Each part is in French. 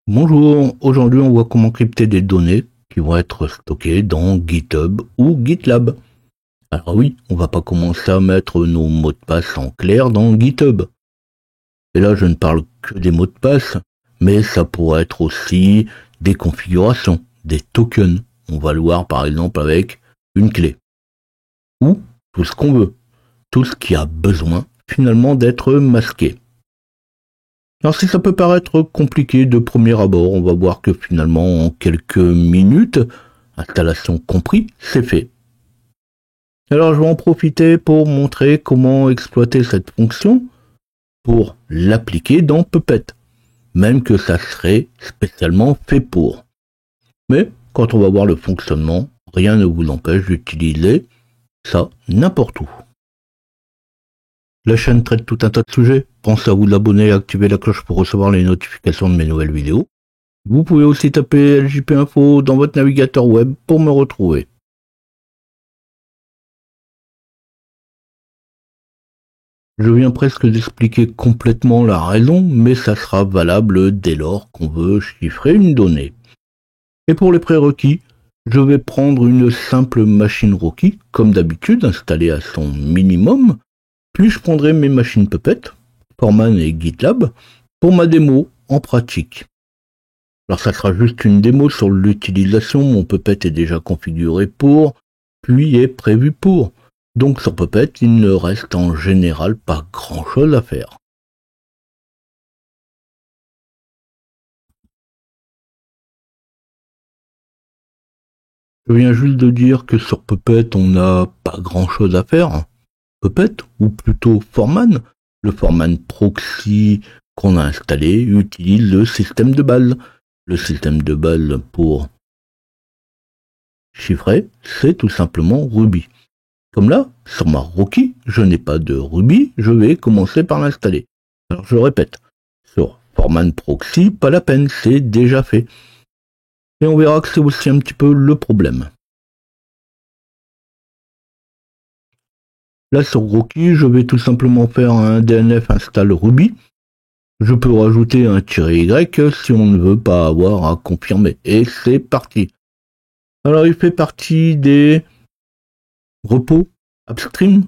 Bonjour, aujourd'hui on voit comment crypter des données qui vont être stockées dans GitHub ou GitLab. Alors oui, on va pas commencer à mettre nos mots de passe en clair dans GitHub. Et là je ne parle que des mots de passe, mais ça pourrait être aussi des configurations, des tokens. On va le voir par exemple avec une clé. Ou tout ce qu'on veut, tout ce qui a besoin finalement d'être masqué. Alors si ça peut paraître compliqué de premier abord, on va voir que finalement en quelques minutes, installation compris, c'est fait. Alors je vais en profiter pour montrer comment exploiter cette fonction pour l'appliquer dans Puppet, même que ça serait spécialement fait pour. Mais quand on va voir le fonctionnement, rien ne vous empêche d'utiliser ça n'importe où. La chaîne traite tout un tas de sujets, pensez à vous abonner et activer la cloche pour recevoir les notifications de mes nouvelles vidéos. Vous pouvez aussi taper LJP Info dans votre navigateur web pour me retrouver. Je viens presque d'expliquer complètement la raison, mais ça sera valable dès lors qu'on veut chiffrer une donnée. Et pour les prérequis, je vais prendre une simple machine Rocky, comme d'habitude, installée à son minimum, puis je prendrai mes machines Puppet, Foreman et GitLab, pour ma démo en pratique. Alors ça sera juste une démo sur l'utilisation, mon Puppet est déjà configuré pour, puis est prévu pour. Donc sur Puppet, il ne reste en général pas grand chose à faire. Je viens juste de dire que sur Puppet, on n'a pas grand chose à faire. Puppet, ou plutôt Foreman, le Foreman proxy qu'on a installé, utilise le système de base. Le système de base pour chiffrer, c'est tout simplement Ruby. Comme là, sur ma Rocky, je n'ai pas de Ruby, je vais commencer par l'installer. Alors je répète, sur Foreman Proxy, pas la peine, c'est déjà fait. Et on verra que c'est aussi un petit peu le problème. Là sur Rocky, je vais tout simplement faire un DNF install Ruby. Je peux rajouter un -y si on ne veut pas avoir à confirmer. Et c'est parti. Alors il fait partie des repos upstream.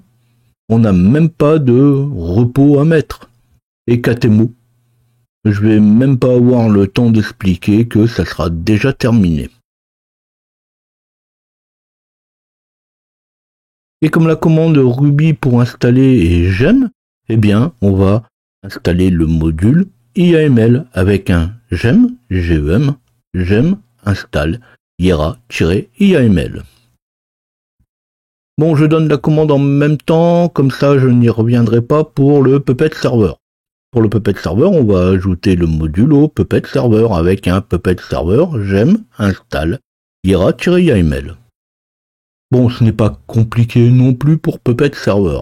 On n'a même pas de repos à mettre. Et KTMO. Je vais même pas avoir le temps d'expliquer que ça sera déjà terminé. Et comme la commande Ruby pour installer est gem, eh bien, on va installer le module IAML avec un gem, gem install IRA-IAML. Bon, je donne la commande en même temps, comme ça je n'y reviendrai pas pour le Puppet Server. Pour le Puppet Server, on va ajouter le module au Puppet Server avec un Puppet Server gem install IRA-IAML. Bon, ce n'est pas compliqué non plus pour Puppet Server.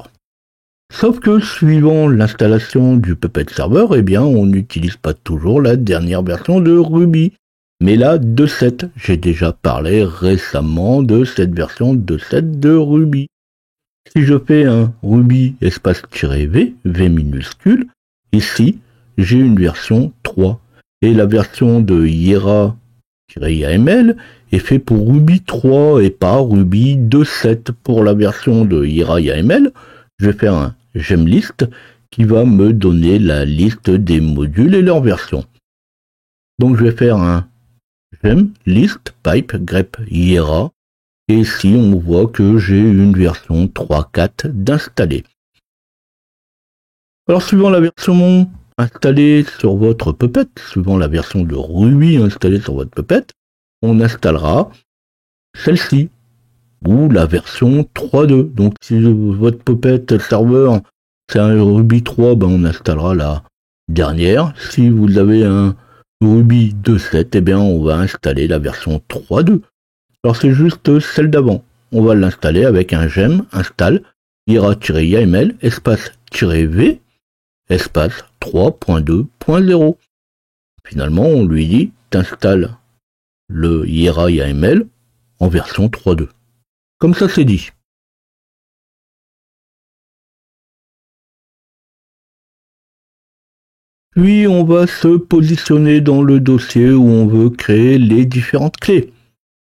Sauf que suivant l'installation du Puppet Server, eh bien, on n'utilise pas toujours la dernière version de Ruby, mais la 2.7. J'ai déjà parlé récemment de cette version 2.7 de Ruby. Si je fais un Ruby espace-v, V minuscule, ici, j'ai une version 3. Et la version de IRA-IAML est fait pour Ruby 3 et pas Ruby 2.7. Pour la version de IRA-IAML, je vais faire un gemList qui va me donner la liste des modules et leur version. Donc je vais faire un gemList pipe grep IRA et ici on voit que j'ai une version 3.4 d'installée. Alors suivant la version installée sur votre Puppet, suivant la version de Ruby installée sur votre Puppet, on installera celle-ci ou la version 3.2. Donc si votre Puppet serveur c'est un Ruby 3, ben on installera la dernière. Si vous avez un Ruby 2.7, eh bien on va installer la version 3.2. Alors c'est juste celle d'avant. On va l'installer avec un gem install ira-yaml espace-v espace 3.2.0. Finalement, on lui dit t'installes le ira-yaml en version 3.2. Comme ça, c'est dit. Puis on va se positionner dans le dossier où on veut créer les différentes clés.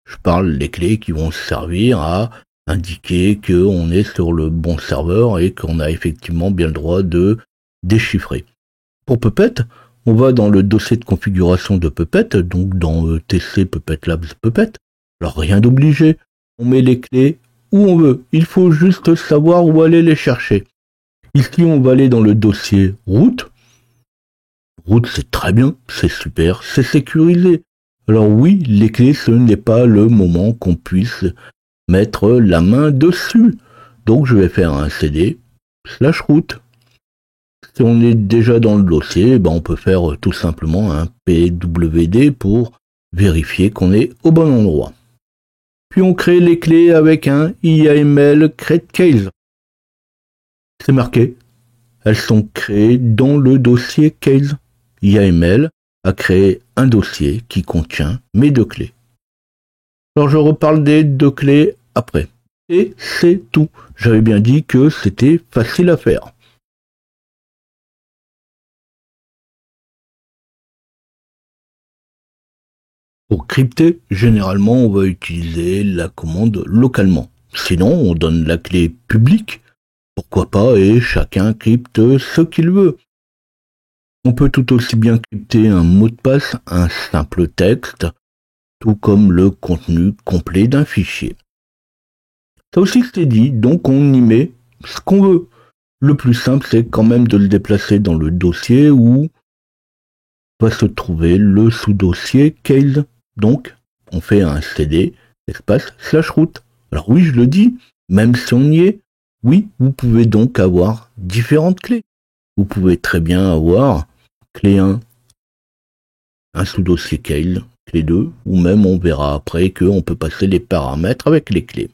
Je parle des clés qui vont servir à indiquer qu'on est sur le bon serveur et qu'on a effectivement bien le droit de déchiffrer. Pour Puppet, on va dans le dossier de configuration de Puppet, donc dans TC Puppet Labs Puppet. Alors rien d'obligé, on met les clés où on veut, il faut juste savoir où aller les chercher. Ici on va aller dans le dossier route. Route c'est très bien, c'est super, c'est sécurisé. Alors oui, les clés ce n'est pas le moment qu'on puisse mettre la main dessus. Donc je vais faire un CD/route. Si on est déjà dans le dossier, on peut faire tout simplement un PWD pour vérifier qu'on est au bon endroit. Puis on crée les clés avec un IAML create case. C'est marqué. Elles sont créées dans le dossier case. IAML a créé un dossier qui contient mes deux clés. Alors je reparle des deux clés après. Et c'est tout. J'avais bien dit que c'était facile à faire. Pour crypter, généralement, on va utiliser la commande localement. Sinon, on donne la clé publique, pourquoi pas, et chacun crypte ce qu'il veut. On peut tout aussi bien crypter un mot de passe, un simple texte, tout comme le contenu complet d'un fichier. Ça aussi c'est dit, donc on y met ce qu'on veut. Le plus simple, c'est quand même de le déplacer dans le dossier où va se trouver le sous-dossier case. Donc, on fait un CD, espace/route. Alors oui, je le dis, même si on y est, oui, vous pouvez donc avoir différentes clés. Vous pouvez très bien avoir clé 1, un sous-dossier case, clé 2, ou même on verra après qu'on peut passer les paramètres avec les clés.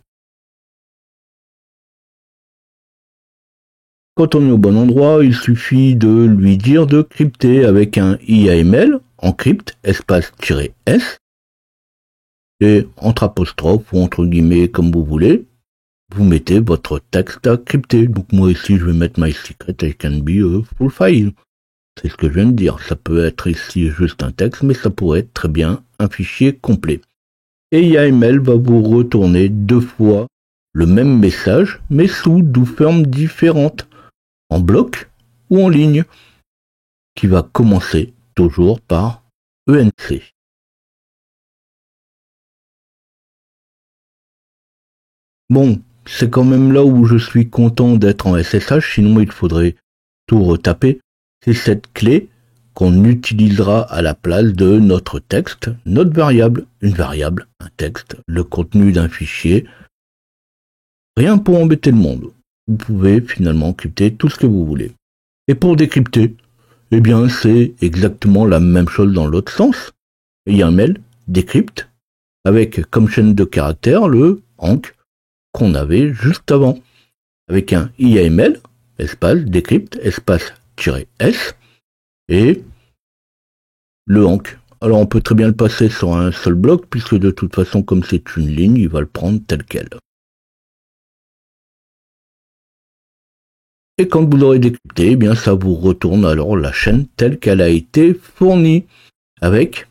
Quand on est au bon endroit, il suffit de lui dire de crypter avec un IAML, encrypt, espace-s, et entre apostrophes ou entre guillemets comme vous voulez, vous mettez votre texte à crypter. Donc moi ici je vais mettre my secret I can be a full file. C'est ce que je viens de dire. Ça peut être ici juste un texte, mais ça pourrait être très bien un fichier complet. Et IAML va vous retourner deux fois le même message, mais sous deux formes différentes, en bloc ou en ligne, qui va commencer toujours par ENC. Bon, c'est quand même là où je suis content d'être en SSH, sinon il faudrait tout retaper. C'est cette clé qu'on utilisera à la place de notre texte, notre variable, une variable, un texte, le contenu d'un fichier. Rien pour embêter le monde. Vous pouvez finalement crypter tout ce que vous voulez. Et pour décrypter, eh bien c'est exactement la même chose dans l'autre sens. Il y a un mail, décrypte, avec comme chaîne de caractères le ANC qu'on avait juste avant, avec un IAML, espace, décrypte, espace-s, et le ANC. Alors on peut très bien le passer sur un seul bloc, puisque de toute façon, comme c'est une ligne, il va le prendre tel quel. Et quand vous l'aurez décrypté, eh bien ça vous retourne alors la chaîne telle qu'elle a été fournie, avec,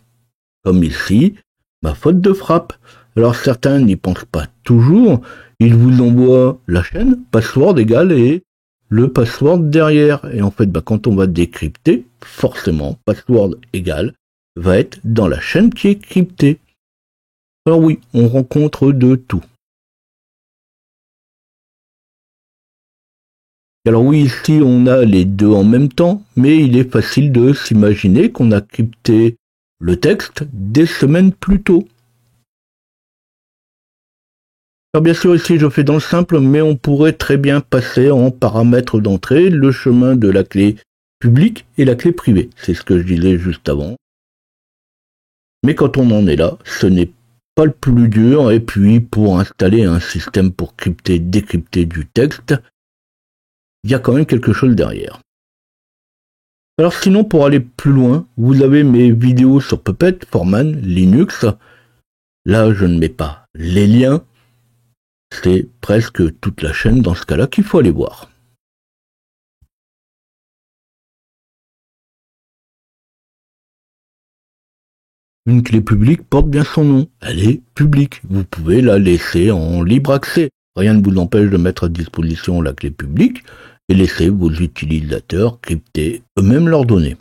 comme ici, ma faute de frappe. Alors certains n'y pensent pas toujours, ils vous envoient la chaîne, password égale et le password derrière. Et en fait, quand on va décrypter, forcément, password égale va être dans la chaîne qui est cryptée. Alors oui, on rencontre de tout. Alors oui, ici on a les deux en même temps, mais il est facile de s'imaginer qu'on a crypté le texte des semaines plus tôt. Alors bien sûr ici je fais dans le simple, mais on pourrait très bien passer en paramètres d'entrée le chemin de la clé publique et la clé privée. C'est ce que je disais juste avant. Mais quand on en est là, ce n'est pas le plus dur, et puis pour installer un système pour crypter, décrypter du texte, il y a quand même quelque chose derrière. Alors sinon, pour aller plus loin, vous avez mes vidéos sur Puppet, Foreman, Linux. Là, je ne mets pas les liens. C'est presque toute la chaîne dans ce cas-là qu'il faut aller voir. Une clé publique porte bien son nom. Elle est publique. Vous pouvez la laisser en libre accès. Rien ne vous empêche de mettre à disposition la clé publique et laisser vos utilisateurs crypter eux-mêmes leurs données.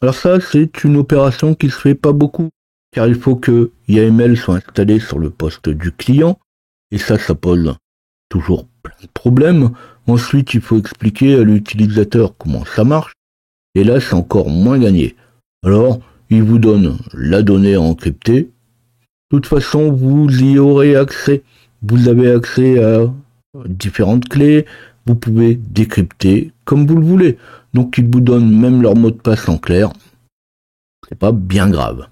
Alors ça, c'est une opération qui se fait pas beaucoup, car il faut que YAML soit installé sur le poste du client, et ça pose toujours plein de problèmes. Ensuite, il faut expliquer à l'utilisateur comment ça marche, et là, c'est encore moins gagné. Alors, il vous donne la donnée encryptée. De toute façon, vous y aurez accès. Vous avez accès à différentes clés. Vous pouvez décrypter comme vous le voulez. Donc, ils vous donnent même leur mot de passe en clair. C'est pas bien grave.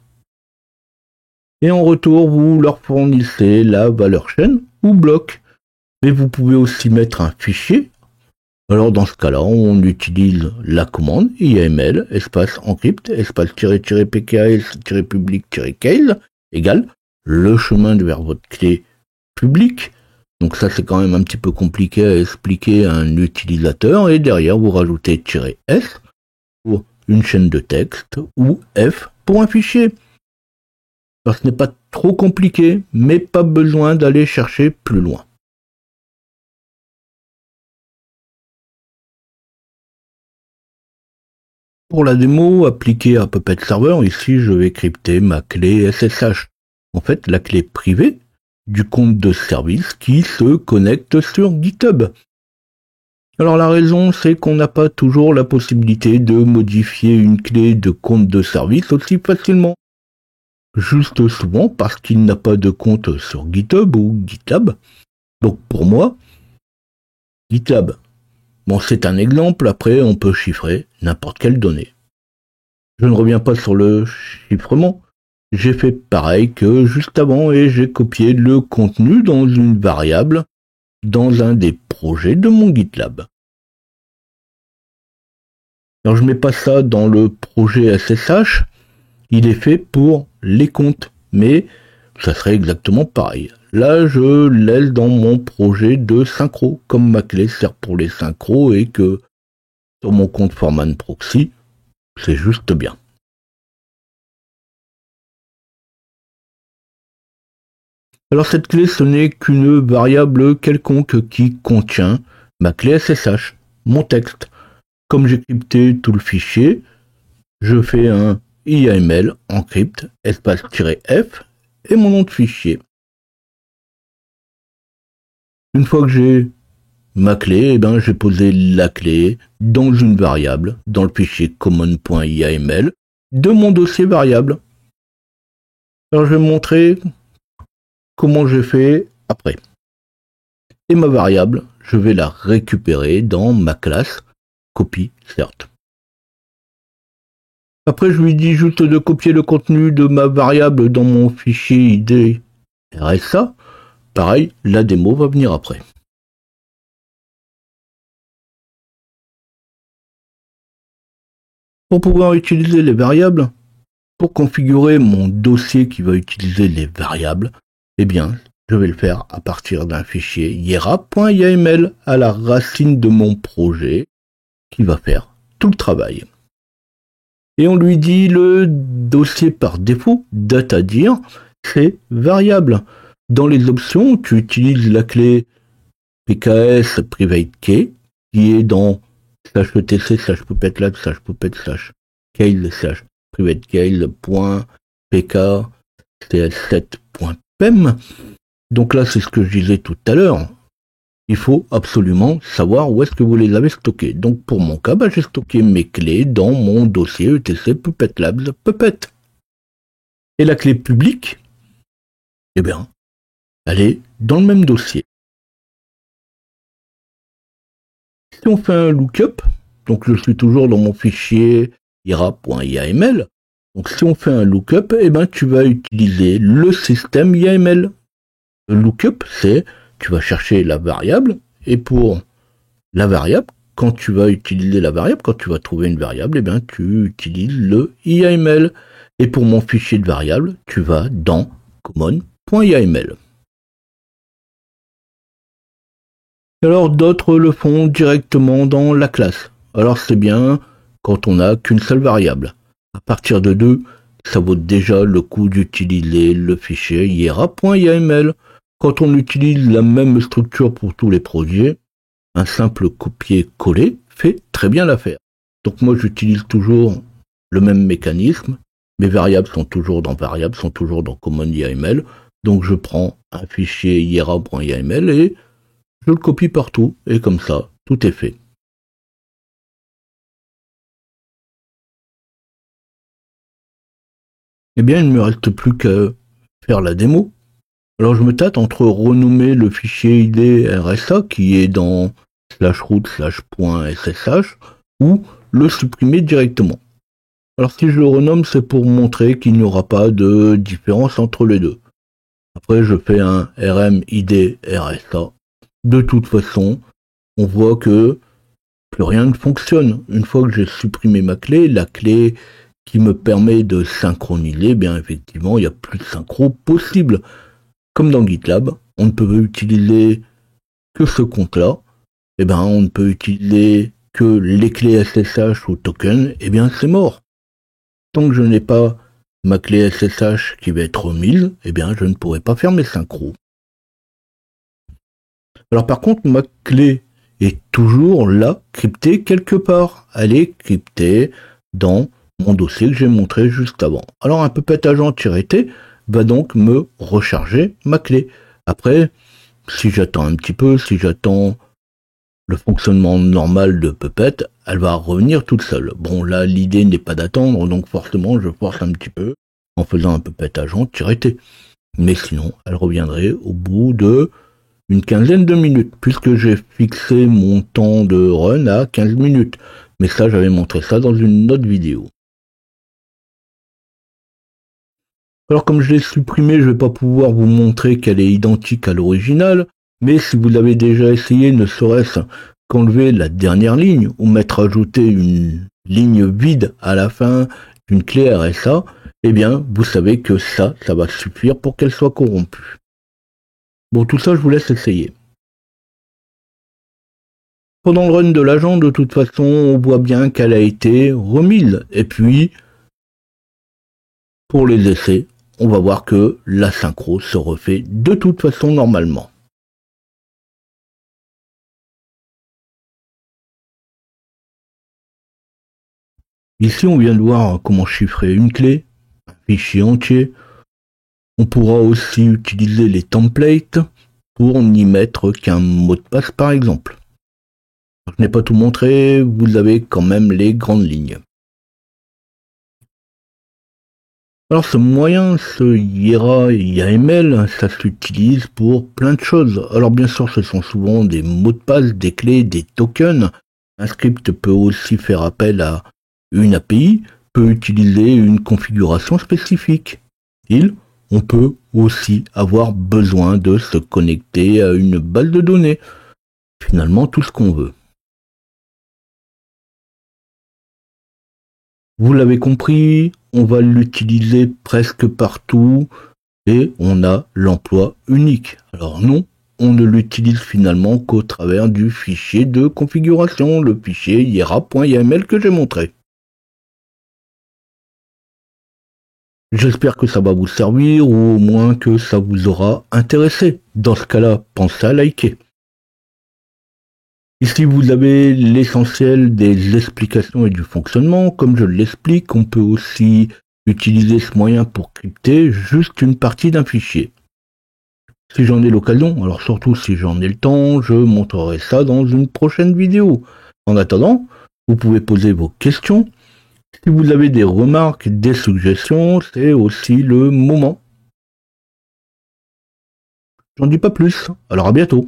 Et en retour, vous leur fournissez la valeur chaîne ou bloc. Mais vous pouvez aussi mettre un fichier. Alors dans ce cas-là, on utilise la commande YAML espace encrypt espace pks public case égale le chemin vers votre clé publique. Donc ça c'est quand même un petit peu compliqué à expliquer à un utilisateur, et derrière vous rajoutez -s pour une chaîne de texte ou f pour un fichier. Alors ce n'est pas trop compliqué, mais pas besoin d'aller chercher plus loin. Pour la démo appliquée à Puppet Server, ici je vais crypter ma clé SSH. En fait, la clé privée du compte de service qui se connecte sur GitHub. Alors la raison, c'est qu'on n'a pas toujours la possibilité de modifier une clé de compte de service aussi facilement. Juste souvent parce qu'il n'a pas de compte sur GitHub ou GitLab. Donc pour moi, GitLab. Bon, c'est un exemple, après on peut chiffrer n'importe quelle donnée. Je ne reviens pas sur le chiffrement. J'ai fait pareil que juste avant et j'ai copié le contenu dans une variable dans un des projets de mon GitLab. Alors je mets pas ça dans le projet SSH, il est fait pour les comptes, mais ça serait exactement pareil. Là, je laisse dans mon projet de synchro, comme ma clé sert pour les synchros et que sur mon compte Foreman Proxy, c'est juste bien. Alors cette clé, ce n'est qu'une variable quelconque qui contient ma clé SSH, mon texte. Comme j'ai crypté tout le fichier, je fais un YAML encrypt espace-f et mon nom de fichier. Une fois que j'ai ma clé, j'ai posé la clé dans une variable, dans le fichier common.yaml de mon dossier variable. Alors je vais montrer comment j'ai fait après. Et ma variable, je vais la récupérer dans ma classe copy cert. Après, je lui dis juste de copier le contenu de ma variable dans mon fichier ID RSA. Pareil, la démo va venir après. Pour pouvoir utiliser les variables, pour configurer mon dossier qui va utiliser les variables, je vais le faire à partir d'un fichier yera.yaml à la racine de mon projet qui va faire tout le travail. Et on lui dit le dossier par défaut, date-à-dire, c'est variable. Dans les options, tu utilises la clé pks private key qui est dans /etc /puppetlab /puppet/case /privatecase.pk cs7.pem. Donc là, c'est ce que je disais tout à l'heure. Il faut absolument savoir où est-ce que vous les avez stockés. Donc pour mon cas, j'ai stocké mes clés dans mon dossier etc Puppet Labs Puppet. Et la clé publique, elle est dans le même dossier. Si on fait un lookup, donc je suis toujours dans mon fichier ira.yaml, donc si on fait un lookup, tu vas utiliser le système YAML. Le lookup, c'est tu vas chercher la variable, et pour la variable, quand tu vas utiliser la variable, quand tu vas trouver une variable, tu utilises le YAML. Et pour mon fichier de variable, tu vas dans common.yaml. Alors d'autres le font directement dans la classe. Alors c'est bien quand on n'a qu'une seule variable. À partir de 2, ça vaut déjà le coup d'utiliser le fichier hiera.yml. Quand on utilise la même structure pour tous les projets, un simple copier-coller fait très bien l'affaire. Donc moi j'utilise toujours le même mécanisme. Mes variables sont toujours dans variables, sont toujours dans common YAML. Donc je prends un fichier hiera.yml et je le copie partout. Et comme ça, tout est fait. Eh bien, il ne me reste plus qu'à faire la démo. Alors je me tâte entre renommer le fichier ID RSA qui est dans /root/.ssh ou le supprimer directement. Alors si je le renomme, c'est pour montrer qu'il n'y aura pas de différence entre les deux. Après je fais un rm id RSA. De toute façon, on voit que plus rien ne fonctionne. Une fois que j'ai supprimé ma clé, la clé qui me permet de synchroniser, bien effectivement, il n'y a plus de synchro possible. Comme dans GitLab, on ne peut utiliser que ce compte-là. Et ben, on ne peut utiliser que les clés SSH ou token. Et bien, c'est mort. Tant que je n'ai pas ma clé SSH qui va être remise, eh bien, je ne pourrai pas faire mes synchros. Alors par contre, ma clé est toujours là, cryptée quelque part. Elle est cryptée dans mon dossier que j'ai montré juste avant. Alors un Puppet agent-t va donc me recharger ma clé. Après, si j'attends un petit peu, si j'attends le fonctionnement normal de Puppet, elle va revenir toute seule. Bon là, l'idée n'est pas d'attendre, donc forcément je force un petit peu en faisant un Puppet agent-t. Mais sinon, elle reviendrait au bout de une quinzaine de minutes, puisque j'ai fixé mon temps de run à 15 minutes. Mais ça, j'avais montré ça dans une autre vidéo. Alors comme je l'ai supprimé, je ne vais pas pouvoir vous montrer qu'elle est identique à l'original, mais si vous avez déjà essayé, ne serait-ce qu'enlever la dernière ligne, ou mettre ajouter une ligne vide à la fin d'une clé RSA, eh bien, vous savez que ça va suffire pour qu'elle soit corrompue. Bon, tout ça, je vous laisse essayer. Pendant le run de l'agent, de toute façon, on voit bien qu'elle a été remise. Et puis, pour les essais, on va voir que la synchro se refait de toute façon normalement. Ici, on vient de voir comment chiffrer une clé, un fichier entier. On pourra aussi utiliser les templates pour n'y mettre qu'un mot de passe par exemple. Je n'ai pas tout montré, vous avez quand même les grandes lignes. Alors ce moyen, ce Hiera YAML, ça s'utilise pour plein de choses. Alors bien sûr, ce sont souvent des mots de passe, des clés, des tokens. Un script peut aussi faire appel à une API, peut utiliser une configuration spécifique. On peut aussi avoir besoin de se connecter à une base de données. Finalement, tout ce qu'on veut. Vous l'avez compris, on va l'utiliser presque partout et on a l'emploi unique. Alors non, on ne l'utilise finalement qu'au travers du fichier de configuration, le fichier hiera.yml que j'ai montré. J'espère que ça va vous servir ou au moins que ça vous aura intéressé. Dans ce cas-là, pensez à liker. Ici, vous avez l'essentiel des explications et du fonctionnement. Comme je l'explique, on peut aussi utiliser ce moyen pour crypter juste une partie d'un fichier. Si j'en ai l'occasion, alors surtout si j'en ai le temps, je montrerai ça dans une prochaine vidéo. En attendant, vous pouvez poser vos questions. Si vous avez des remarques, des suggestions, c'est aussi le moment. J'en dis pas plus, alors à bientôt.